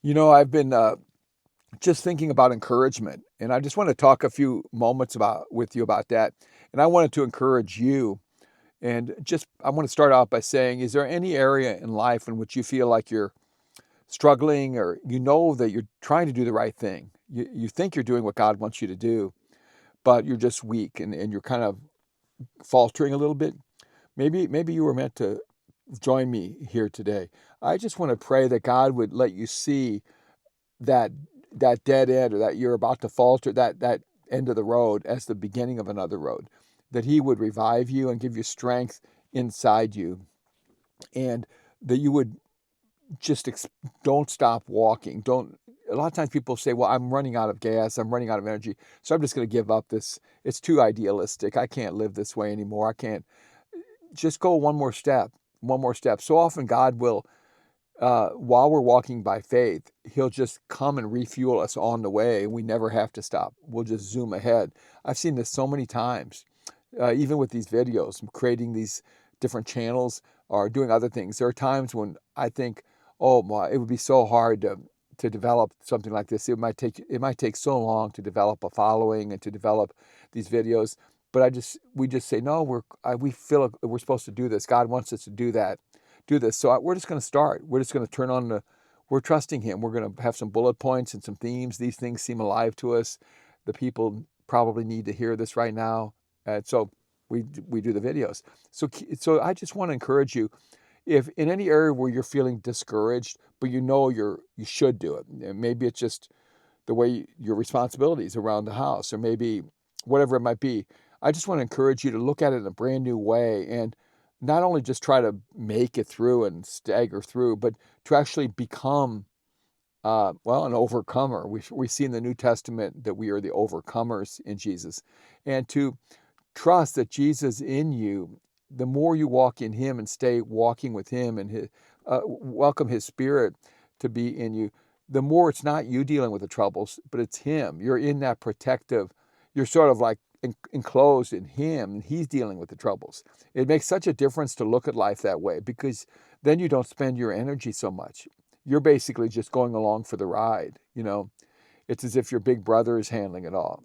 I've been just thinking about encouragement, and I just want to talk a few moments about with you about that. And I wanted to encourage you, and just I want to start out by saying, is there any area in life in which you feel like you're struggling, or you know that you're trying to do the right thing? You think you're doing what God wants you to do, but you're just weak and you're kind of faltering a little bit. Maybe you were meant to join me here today. I just want to pray that God would let you see that that dead end, or that you're about to falter, that end of the road, as the beginning of another road, that he would revive you and give you strength inside you, and that you would just don't stop walking. Don't A lot of times people say, well, I'm running out of gas, I'm running out of energy, so I'm just going to give up. This It's too idealistic, I can't live this way anymore, I can't. Just go one more step, one more step. So often God will, while we're walking by faith, he'll just come and refuel us on the way. We never have to stop. We'll just zoom ahead. I've seen this so many times, even with these videos, creating these different channels or doing other things. There are times when I think, oh my, it would be so hard to develop something like this. It might take so long to develop a following and to develop these videos. But we just say no. We feel like we're supposed to do this. God wants us to do this. So we're just going to start. We're just going to turn on we're trusting him. We're going to have some bullet points and some themes. These things seem alive to us. The people probably need to hear this right now. And so we do the videos. So I just want to encourage you, if in any area where you're feeling discouraged, but you should do it. And maybe it's just the way your responsibilities around the house, or maybe whatever it might be. I just want to encourage you to look at it in a brand new way, and not only just try to make it through and stagger through, but to actually become, an overcomer. We see in the New Testament that we are the overcomers in Jesus, and to trust that Jesus in you. The more you walk in him and stay walking with him, and welcome his spirit to be in you, the more it's not you dealing with the troubles, but it's him. You're in that protective, you're sort of like enclosed in him, and he's dealing with the troubles. It makes such a difference to look at life that way, because then you don't spend your energy so much. You're basically just going along for the ride. It's as if your big brother is handling it all.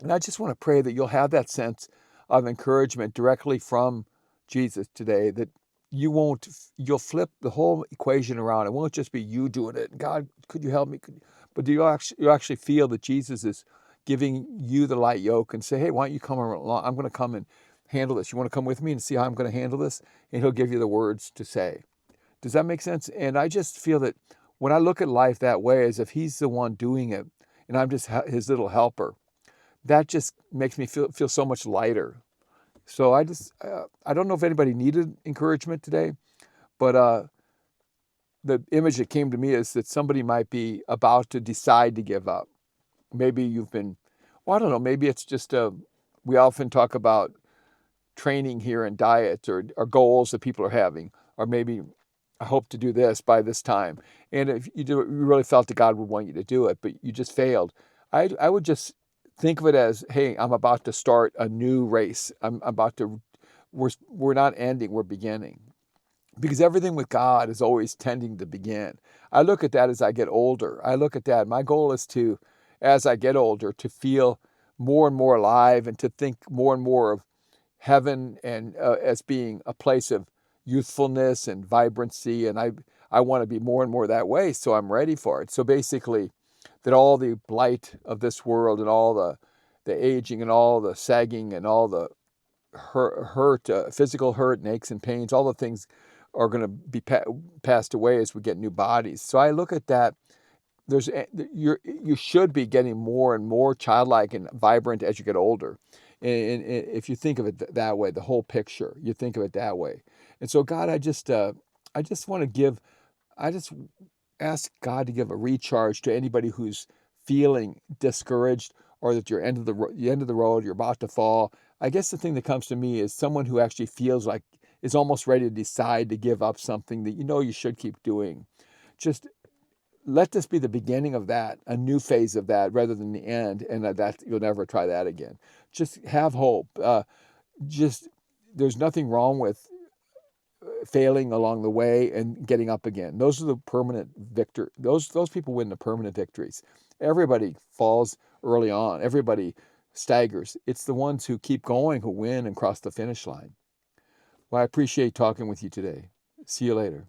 And I just want to pray that you'll have that sense of encouragement directly from Jesus today, that you'll flip the whole equation around. It won't just be you doing it. God, could you help me? But you'll actually feel that Jesus is giving you the light yoke and say, hey, why don't you come along? I'm going to come and handle this. You want to come with me and see how I'm going to handle this? And he'll give you the words to say. Does that make sense? And I just feel that when I look at life that way, as if he's the one doing it and I'm just his little helper, that just makes me feel so much lighter. So I don't know if anybody needed encouragement today, but the image that came to me is that somebody might be about to decide to give up. Maybe you've been, well, I don't know, maybe it's just we often talk about training here and diets, or goals that people are having, or maybe I hope to do this by this time. And if you do it, you really felt that God would want you to do it, but you just failed. I would just think of it as, hey, I'm about to start a new race. I'm about to, we're not ending, we're beginning. Because everything with God is always tending to begin. I look at that as I get older. I look at that. My goal is to, as I get older, to feel more and more alive, and to think more and more of heaven and as being a place of youthfulness and vibrancy. And I want to be more and more that way, so I'm ready for it. So basically, that all the blight of this world, and all the aging, and all the sagging, and all the physical hurt and aches and pains, all the things are going to be passed away as we get new bodies. So I look at that. You should be getting more and more childlike and vibrant as you get older. And if you think of it that way, the whole picture, you think of it that way. And so, God, I just want to I just ask God to give a recharge to anybody who's feeling discouraged, or that you're the end of the road, you're about to fall. I guess the thing that comes to me is someone who actually feels like is almost ready to decide to give up something that you should keep doing. Just let this be the beginning of that, a new phase of that, rather than the end, and that you'll never try that again. Just have hope. Just There's nothing wrong with failing along the way and getting up again. Those are the permanent victor. Those people win the permanent victories. Everybody falls early on. Everybody staggers. It's the ones who keep going who win and cross the finish line. Well, I appreciate talking with you today. See you later.